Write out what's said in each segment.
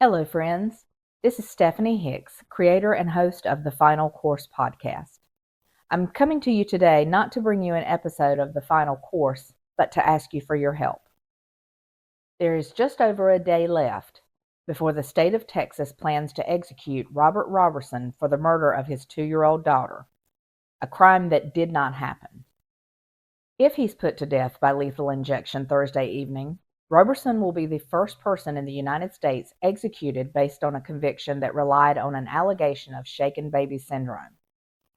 Hello, friends. This is Stephanie Hicks, creator and host of the Final Course podcast. I'm coming to you today not to bring you an episode of the Final Course, but to ask you for your help. There is just over a day left before the state of Texas plans to execute Robert Roberson for the murder of his 2-year-old daughter, a crime that did not happen. If he's put to death by lethal injection Thursday evening, Roberson will be the first person in the United States executed based on a conviction that relied on an allegation of shaken baby syndrome,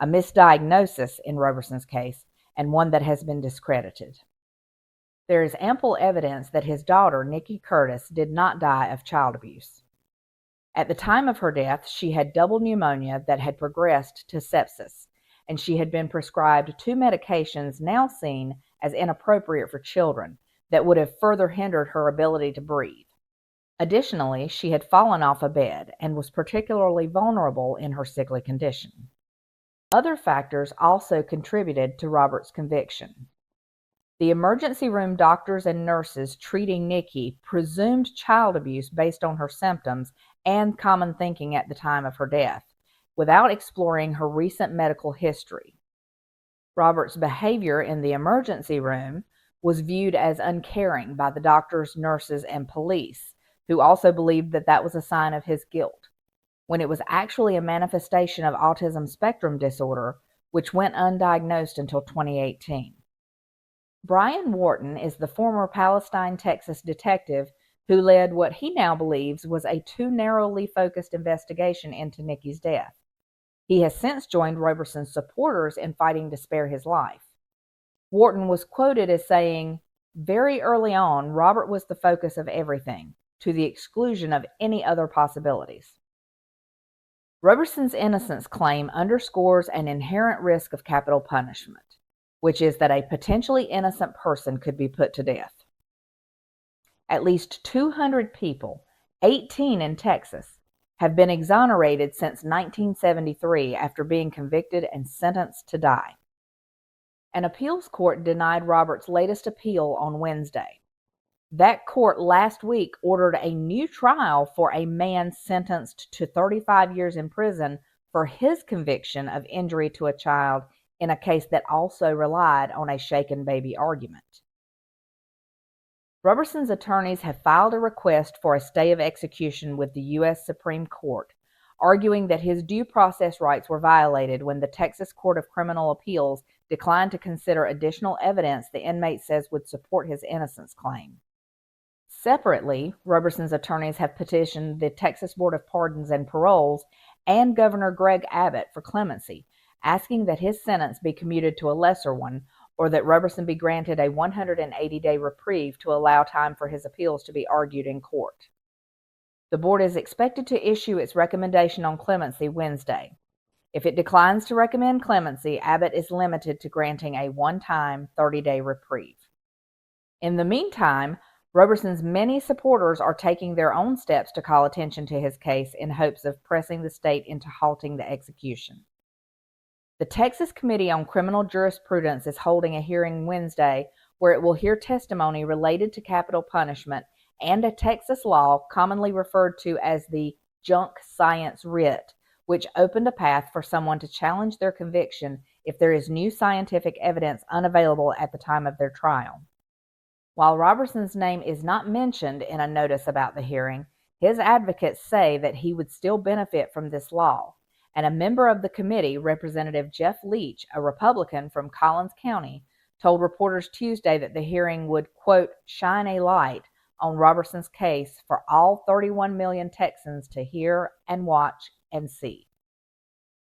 a misdiagnosis in Roberson's case, and one that has been discredited. There is ample evidence that his daughter, Nikki Curtis, did not die of child abuse. At the time of her death, she had double pneumonia that had progressed to sepsis, and she had been prescribed 2 medications now seen as inappropriate for children that would have further hindered her ability to breathe. Additionally, she had fallen off a bed and was particularly vulnerable in her sickly condition. Other factors also contributed to Robert's conviction. The emergency room doctors and nurses treating Nikki presumed child abuse based on her symptoms and common thinking at the time of her death, without exploring her recent medical history. Robert's behavior in the emergency room was viewed as uncaring by the doctors, nurses, and police, who also believed that that was a sign of his guilt, when it was actually a manifestation of autism spectrum disorder, which went undiagnosed until 2018. Brian Wharton is the former Palestine, Texas detective who led what he now believes was a too narrowly focused investigation into Nikki's death. He has since joined Roberson's supporters in fighting to spare his life. Wharton was quoted as saying, "Very early on, Robert was the focus of everything, to the exclusion of any other possibilities." Roberson's innocence claim underscores an inherent risk of capital punishment, which is that a potentially innocent person could be put to death. At least 200 people, 18 in Texas, have been exonerated since 1973 after being convicted and sentenced to die. An appeals court denied Robert's latest appeal on Wednesday. That court last week ordered a new trial for a man sentenced to 35 years in prison for his conviction of injury to a child in a case that also relied on a shaken baby argument. Roberson's attorneys have filed a request for a stay of execution with the U.S. Supreme Court, arguing that his due process rights were violated when the Texas Court of Criminal Appeals declined to consider additional evidence the inmate says would support his innocence claim. Separately, Roberson's attorneys have petitioned the Texas Board of Pardons and Paroles and Governor Greg Abbott for clemency, asking that his sentence be commuted to a lesser one, or that Roberson be granted a 180-day reprieve to allow time for his appeals to be argued in court. The board is expected to issue its recommendation on clemency Wednesday. If it declines to recommend clemency, Abbott is limited to granting a one-time 30-day reprieve. In the meantime, Roberson's many supporters are taking their own steps to call attention to his case in hopes of pressing the state into halting the execution. The Texas Committee on Criminal Jurisprudence is holding a hearing Wednesday where it will hear testimony related to capital punishment and a Texas law commonly referred to as the junk science writ, which opened a path for someone to challenge their conviction if there is new scientific evidence unavailable at the time of their trial. While Roberson's name is not mentioned in a notice about the hearing, his advocates say that he would still benefit from this law, and a member of the committee, Representative Jeff Leach, a Republican from Collins County, told reporters Tuesday that the hearing would, quote, shine a light on Roberson's case for all 31 million Texans to hear and watch and see.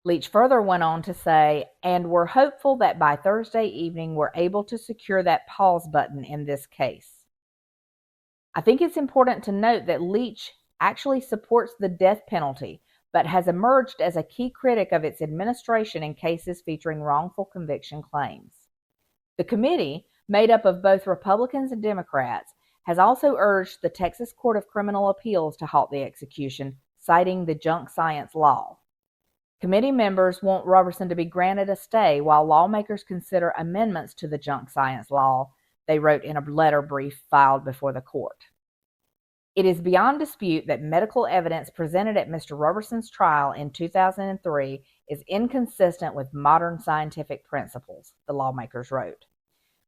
Leach further went on to say, and we're hopeful that by Thursday evening we're able to secure that pause button in this case. I think it's important to note that Leach actually supports the death penalty, but has emerged as a key critic of its administration in cases featuring wrongful conviction claims. The committee, made up of both Republicans and Democrats, has also urged the Texas Court of Criminal Appeals to halt the execution, citing the junk science law. Committee members want Roberson to be granted a stay while lawmakers consider amendments to the junk science law, they wrote in a letter brief filed before the court. It is beyond dispute that medical evidence presented at Mr. Roberson's trial in 2003 is inconsistent with modern scientific principles, the lawmakers wrote.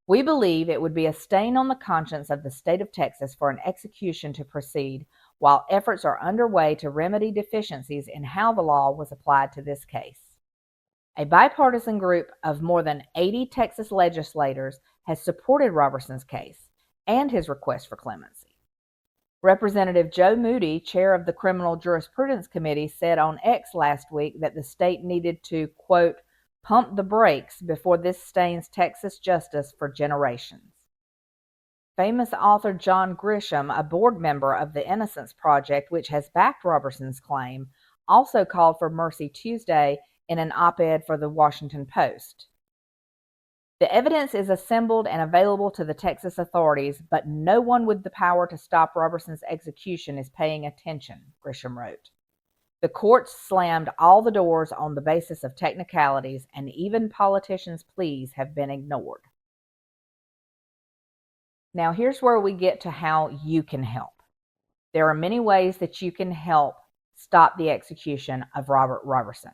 We believe it would be a stain on the conscience of the state of Texas for an execution to proceed while efforts are underway to remedy deficiencies in how the law was applied to this case. A bipartisan group of more than 80 Texas legislators has supported Roberson's case and his request for clemency. Representative Joe Moody, chair of the Criminal Jurisprudence Committee, said on X last week that the state needed to, quote, pump the brakes before this stains Texas justice for generations. Famous author John Grisham, a board member of the Innocence Project, which has backed Roberson's claim, also called for mercy Tuesday in an op-ed for the Washington Post. The evidence is assembled and available to the Texas authorities, but no one with the power to stop Roberson's execution is paying attention, Grisham wrote. The courts slammed all the doors on the basis of technicalities, and even politicians' pleas have been ignored. Now here's where we get to how you can help. There are many ways that you can help stop the execution of Robert Roberson.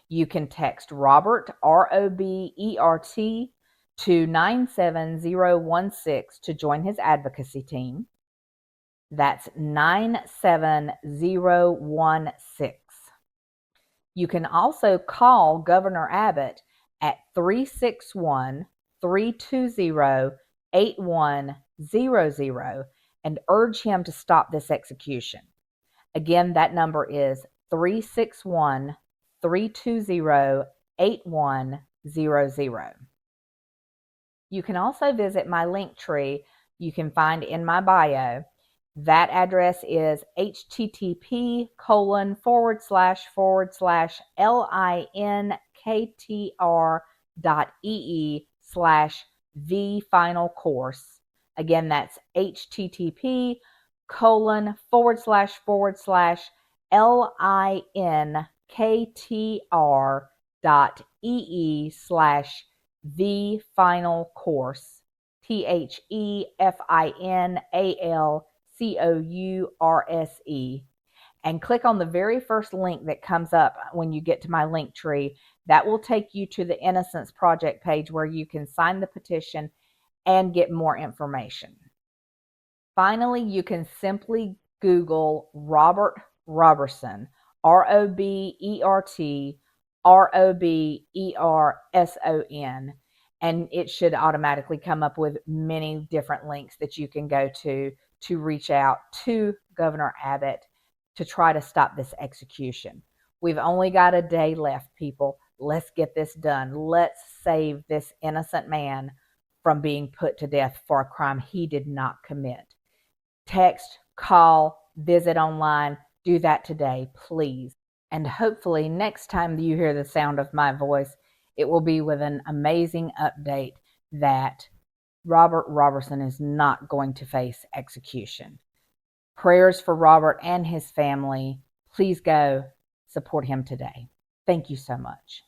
You can text Robert, R-O-B-E-R-T, to 97016 to join his advocacy team. That's 97016. You can also call Governor Abbott at 361-320-8100 and urge him to stop this execution. Again, that number is 361-320-8100. You can also visit my link tree you can find in my bio. That address is http://linktr.ee/the-final-course. Again, that's http://linktr.ee/the-final-course. THEFINALCOURSE, and click on the very first link that comes up when you get to my link tree. That will take you to the Innocence Project page where you can sign the petition and get more information. Finally, you can simply Google Robert Roberson, R-O-B-E-R-T, R-O-B-E-R-S-O-N, and it should automatically come up with many different links that you can go to reach out to Governor Abbott to try to stop this execution. We've only got a day left, people. Let's get this done. Let's save this innocent man from being put to death for a crime he did not commit. Text, call, visit online. Do that today, please. And hopefully next time you hear the sound of my voice, it will be with an amazing update that Robert Roberson is not going to face execution. Prayers for Robert and his family. Please go support him today. Thank you so much.